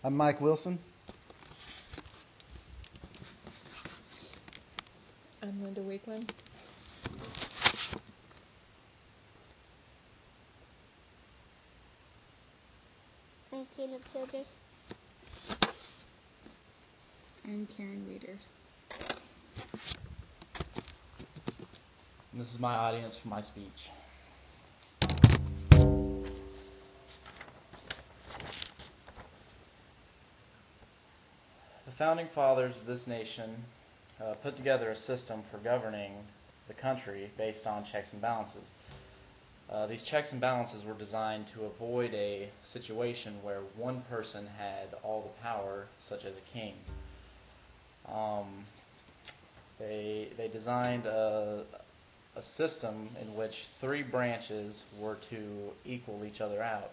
I'm Mike Wilson. I'm Linda Weekland. I'm Caleb Childress. I'm Karen Readers. And this is my audience for my speech. The founding fathers of this nation put together a system for governing the country based on checks and balances. These checks and balances were designed to avoid a situation where one person had all the power, such as a king. They designed a system in which three branches were to equal each other out.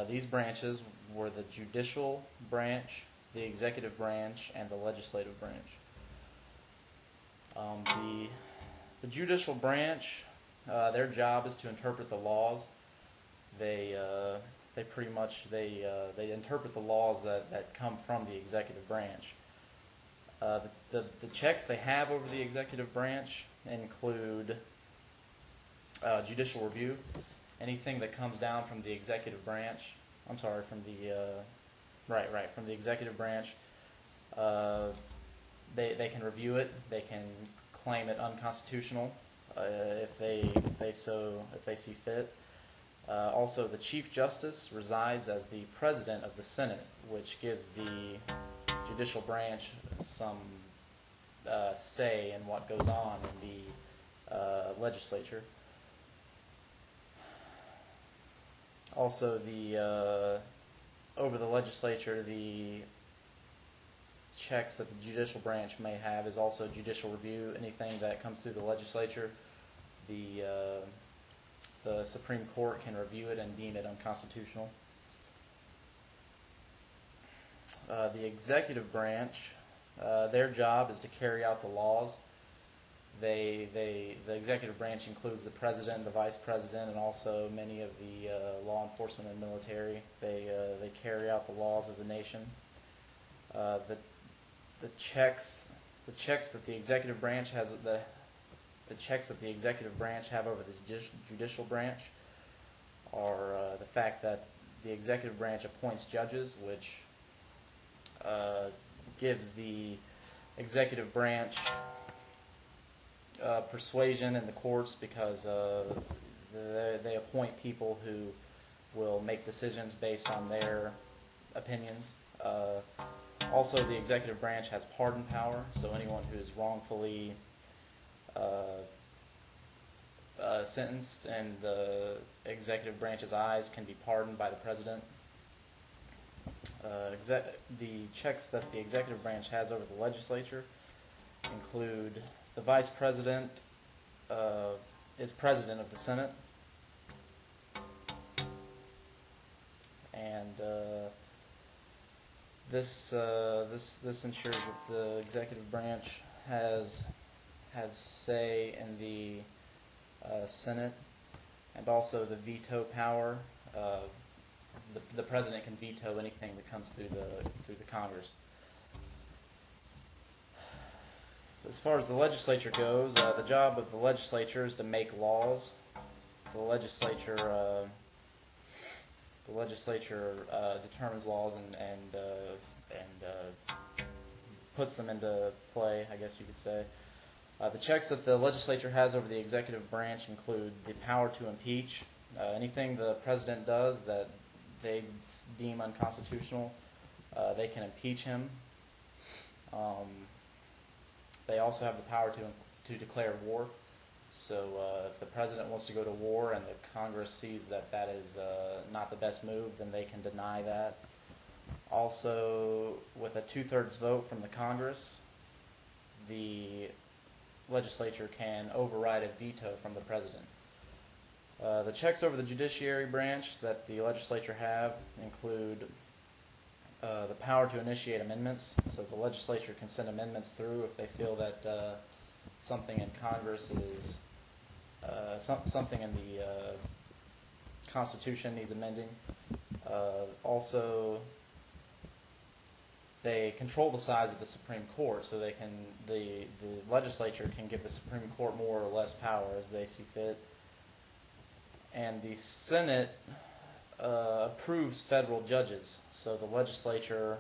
These branches were the judicial branch, the executive branch, and the legislative branch. The judicial branch, their job is to interpret the laws. They interpret the laws that come from the executive branch. The checks they have over the executive branch include judicial review. Anything that comes down from the executive branch, from the executive branch, they can review it. They can claim it unconstitutional if they see fit. Also, the Chief Justice resides as the President of the Senate, which gives the judicial branch some say in what goes on in the legislature. Also, over the legislature, the checks that the judicial branch may have is also judicial review. Anything that comes through the legislature, the Supreme Court can review it and deem it unconstitutional. The executive branch, their job is to carry out the laws. The executive branch includes the president, the vice president, and also many of the law enforcement and military. They carry out the laws of the nation. The checks that the executive branch has the checks that the executive branch have over the judicial branch are the fact that the executive branch appoints judges, which gives the executive branch persuasion in the courts because they appoint people who will make decisions based on their opinions. Also, the executive branch has pardon power, so anyone who is wrongfully sentenced in the executive branch's eyes can be pardoned by the president. The checks that the executive branch has over the legislature include the vice president is president of the Senate, and this ensures that the executive branch has say in the Senate, and also the veto power. The president can veto anything that comes through the Congress. As far as the legislature goes, the job of the legislature is to make laws. The legislature determines laws and puts them into play, I guess you could say. The checks that the legislature has over the executive branch include the power to impeach. Anything the president does that they deem unconstitutional, they can impeach him. They also have the power to declare war. So if the president wants to go to war and the Congress sees that is not the best move, then they can deny that. Also, with a 2/3 vote from the Congress, the legislature can override a veto from the president. The checks over the judiciary branch that the legislature have include the power to initiate amendments. So the legislature can send amendments through if they feel that something in Congress is something in the Constitution needs amending. Also, they control the size of the Supreme Court, so the legislature can give the Supreme Court more or less power as they see fit. And the Senate approves federal judges, so the legislature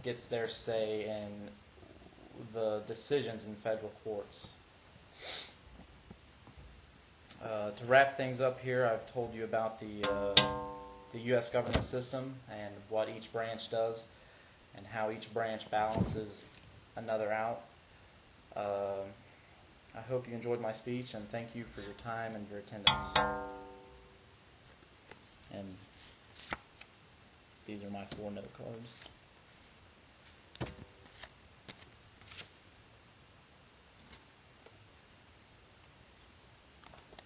gets their say in the decisions in federal courts. To wrap things up here, I've told you about the U.S. government system and what each branch does and how each branch balances another out. I hope you enjoyed my speech, and thank you for your time and your attendance. And these are my 4 note cards.